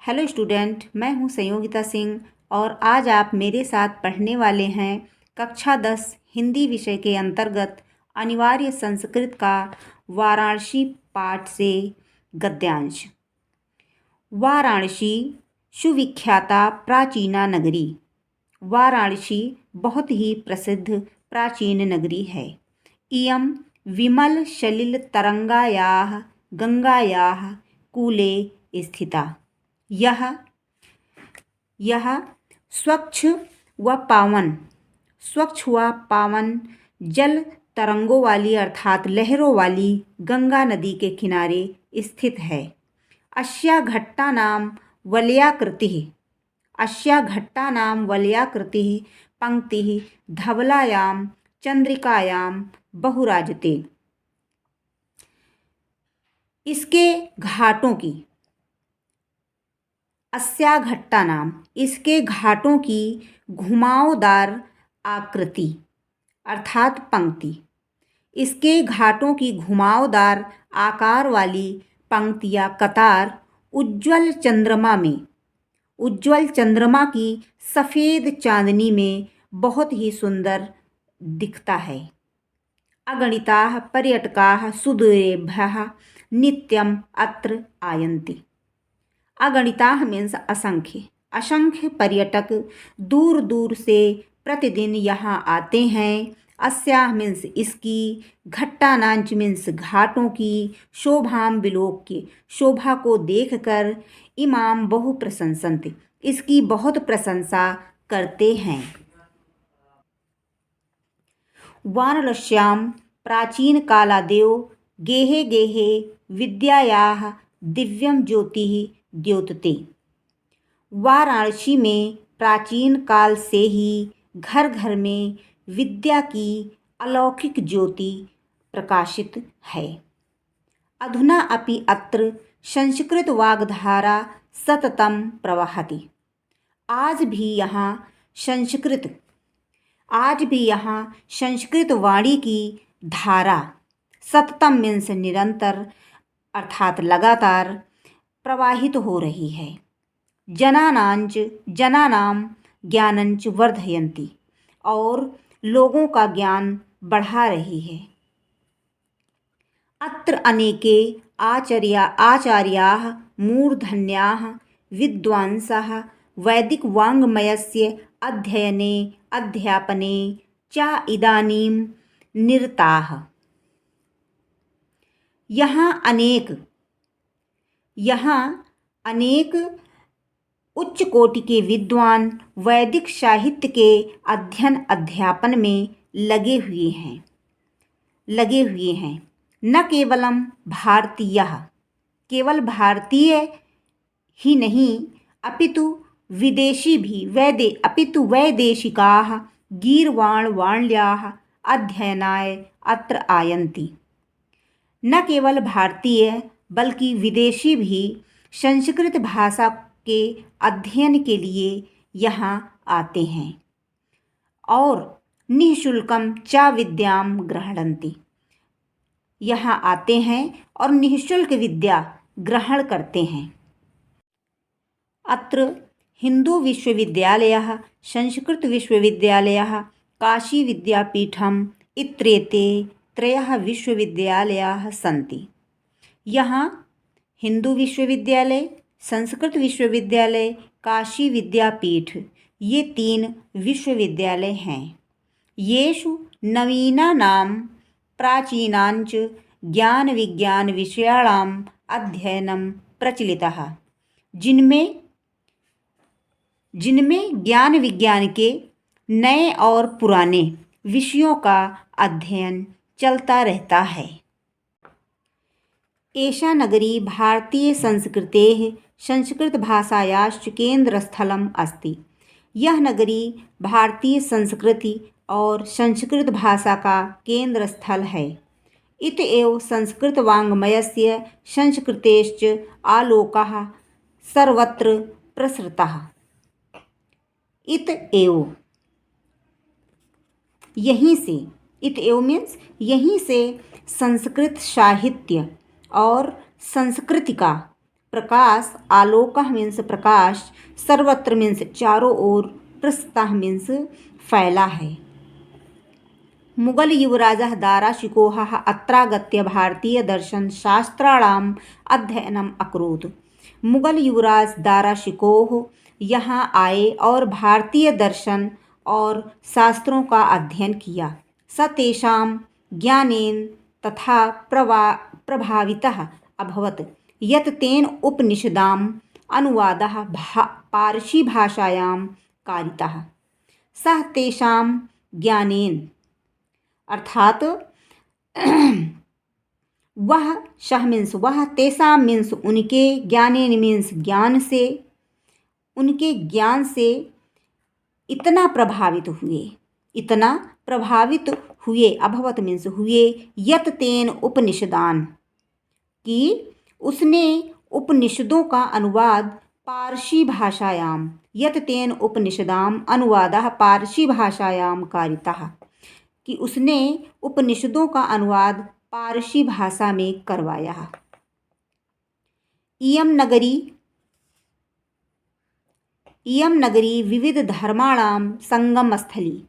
Hello student, मैं हूं संयोगिता सिंह और आज आप मेरे साथ पढ़ने वाले हैं कक्षा 10 हिंदी विषय के अंतर्गत अनिवार्य संस्कृत का वाराणसी पाठ से गद्यांश। वाराणसी सुविख्याता प्राचीना नगरी। वाराणसी बहुत ही प्रसिद्ध प्राचीन नगरी है। इयं विमल सलिल तरंगायाः गंगायाः कूले स्थिता। यह स्वच्छ व पावन जल तरंगों वाली अर्थात लहरों वाली गंगा नदी के किनारे स्थित है। अस्या घट्टानां वलयाकृतिः पंक्तिः धवलायां चंद्रिकायां बहुराजते। इसके घाटों की घुमावदार आकृति अर्थात पंक्ति। इसके घाटों की घुमावदार आकार वाली पंक्तियाँ कतार उज्ज्वल चंद्रमा की सफ़ेद चांदनी में बहुत ही सुंदर दिखता है। अगणिताः पर्यटकाः सुदूरेभ्यः नित्यम् अत्र आयन्ति। अगणिताः मीन्स असंख्य पर्यटक दूर दूर से प्रतिदिन यहाँ आते हैं। अस्याः मीन्स इसकी, घट्टानांच मीन्स घाटों की, शोभां विलोक्य शोभा को देखकर, इमाम बहु प्रशंसन्ति इसकी बहुत प्रशंसा करते हैं। वाराणस्यां प्राचीन कालादेव गेहे गेहे विद्यायाः दिव्यं ज्योतिः द्योतते। वाराणसी में प्राचीन काल से ही घर घर में विद्या की अलौकिक ज्योति प्रकाशित है। अधुना अपि अत्र संस्कृत वाग्धारा सततं प्रवहति। आज भी यहाँ संस्कृत वाणी की धारा, सततम मीन्स निरंतर अर्थात लगातार, प्रवाहित हो रही है। जनानां ज्ञानंच वर्धयन्ति और लोगों का ज्ञान बढ़ा रही है। अत्र अनेके आचार्याः मूर्धन्याः विद्वांसः वैदिक वाङ्मयस्य अध्ययने अध्यापने च इदानीं निरताः। यहाँ अनेक उच्च कोटि के विद्वान वैदिक साहित्य के अध्ययन अध्यापन में लगे हुए हैं। न केवलं भारतीयः, केवल भारतीय ही नहीं, अपितु वैदेशिकाः गीर्वाणवाण्याः अध्ययनाय अत्र आयन्ति। न केवल भारतीय बल्कि विदेशी भी संस्कृत भाषा के अध्ययन के लिए यहाँ आते हैं और निःशुल्कं च विद्यां ग्रहणन्ति। यहाँ आते हैं और निःशुल्क विद्या ग्रहण करते हैं। अत्र हिंदू विश्वविद्यालयः, संस्कृत विश्वविद्यालयः, काशी विद्यापीठम् इत्येते त्रयः विश्वविद्यालयाः सन्ति। यहाँ हिंदू विश्वविद्यालय, संस्कृत विश्वविद्यालय, काशी विद्यापीठ, ये 3 विश्वविद्यालय हैं। येषु नवीनानां प्राचीनांच ज्ञान विज्ञान विषयाणाम् अध्ययनं प्रचलितः, जिनमें ज्ञान विज्ञान के नए और पुराने विषयों का अध्ययन चलता रहता है। एषा नगरी भारतीय संस्कृतेः संस्कृतभाषायाश्च केन्द्रस्थलम् अस्ति। यह नगरी भारतीय संस्कृति और संस्कृत भाषा का केंद्र स्थल है। इत एव संस्कृत वाङ्मयस्य संस्कृतेश्च आलोकः सर्वत्र प्रसृतः। इत एव मीन्स यहीं से संस्कृत साहित्य और संस्कृति का प्रकाश, आलोकः मीन्स प्रकाश, सर्वत्र मीन्स चारों ओर, प्रसृतः मीन्स फैला है। मुगल युवराजः दाराशिकोहः अत्रागत्य भारतीयदर्शनशास्त्राणाम् अध्ययनम् अकरोत्। मुगल युवराज दाराशिकोह यहाँ आए और भारतीय दर्शन और शास्त्रों का अध्ययन किया। स तेषां ज्ञानेन तथा प्रभावितः अभवत् यत् तेन उपनिषदाम् अनुवादः पारसी भाषायां कारितः। सः तेषां ज्ञानेन अर्थात वह, शह मीन्स वह, तेषां मीन्स उनके, ज्ञानेन मीन्स ज्ञान से, उनके ज्ञान से इतना प्रभावित हुए, अभवत मीन्स हुए, यत तेन उपनिषदान कि उसने उपनिषदों का अनुवाद पारसी भाषायाम, यत तेन उपनिषदाम अनुवादः पारसी भाषायाम कारितः, कि उसने उपनिषदों का अनुवाद पारसी भाषा में करवाया। इयं नगरी विविध धर्माणाम संगम स्थली।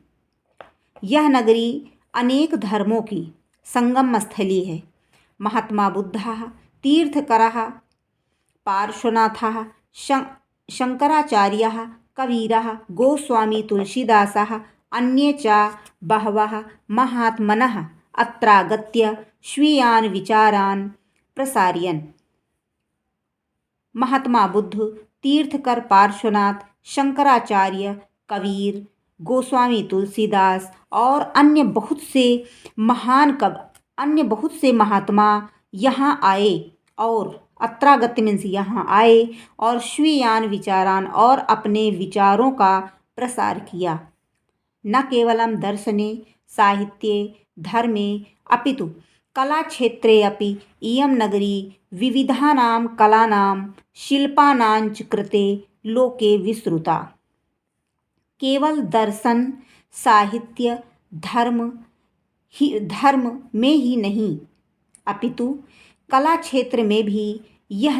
यह नगरी अनेक धर्मों की संगम स्थली है। महात्मा बुद्धः, तीर्थकरः, पार्श्वनाथः, शंकराचार्यः, कबीरः, गोस्वामी तुलसीदासः, अन्ये च बहवः महात्मनः अत्रागत्य स्वीयान् विचारान् प्रसारयन्। महात्मा बुद्ध, तीर्थकर, पार्श्वनाथ, शंकराचार्य, कबीर, गोस्वामी तुलसीदास और अन्य बहुत से महात्मा यहाँ आए और अत्रागत मीन्स यहाँ आए और स्वीयान विचारान और अपने विचारों का प्रसार किया। न केवलं दर्शने, साहित्ये, धर्मे अपितु कलाक्षेत्रे अपि इयं नगरी विविधानां कलानां शिल्पानांच कृते लोके विस्तृता। केवल दर्शन, साहित्य, धर्म में ही नहीं अपितु कला क्षेत्र में भी यह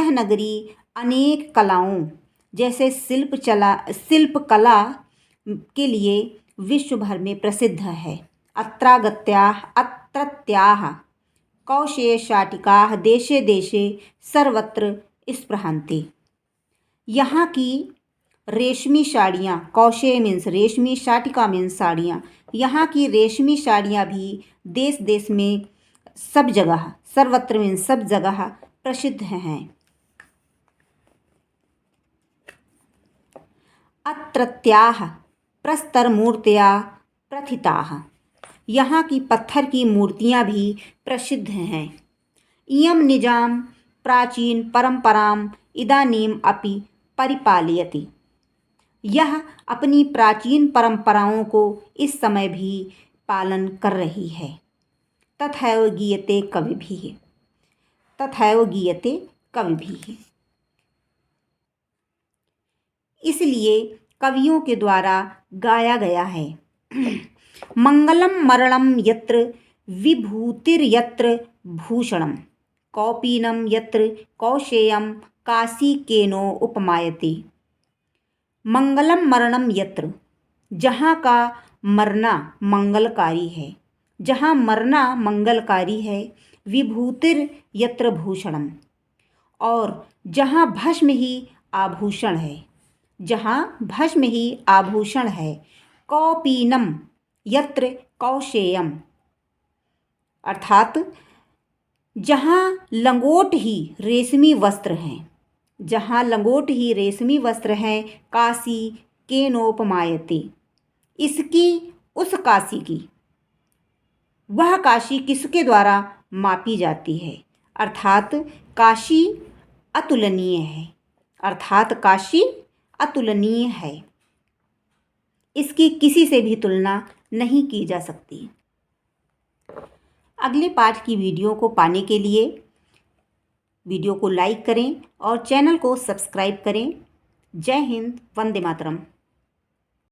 नगरी अनेक कलाओं जैसे शिल्प कला के लिए विश्व भर में प्रसिद्ध है। अत्रत्याः कौशेयशाटिकाः देशे देशे सर्वत्र स्पृहन्ति। यहाँ की रेशमी साड़ियाँ, कौशेय मीन्स रेशमी, शाटिका मीन्स साड़ियाँ, यहाँ की रेशमी साड़ियाँ भी देश देश में सब जगह, सर्वत्र मीन्स सब जगह प्रसिद्ध हैं। अत्रत्याः प्रस्तरमूर्तयः प्रथिताः। यहाँ की पत्थर की मूर्तियाँ भी प्रसिद्ध हैं। इयं निजां प्राचीन परंपराम इदानीम अपि परिपालयति। यह अपनी प्राचीन परंपराओं को इस समय भी पालन कर रही है। तथैव गीयते कविभिः। इसलिए कवियों के द्वारा गाया गया है। मंगलम मरणम यत्र विभूतिर्यत्र भूषणम, कौपीनम यत्र कौशेयम काशीकेनो उपमायते। मंगलम मरणम यत्र, जहाँ का मरना मंगलकारी है, जहाँ मरना मंगलकारी है। विभूतिर यत्र भूषणम, और जहाँ भस्म ही आभूषण है, जहाँ भस्म ही आभूषण है। कौपीनम यत्र कौशेयम, अर्थात जहाँ लंगोट ही रेशमी वस्त्र हैं, जहाँ लंगोट ही रेशमी वस्त्र हैं। काशी केनोपमायते, इसकी, उस काशी की, वह काशी किसके द्वारा मापी जाती है, अर्थात काशी अतुलनीय है, अर्थात काशी अतुलनीय है। इसकी किसी से भी तुलना नहीं की जा सकती। अगले पाठ की वीडियो को पाने के लिए वीडियो को लाइक करें और चैनल को सब्सक्राइब करें। जय हिंद, वंदे मातरम।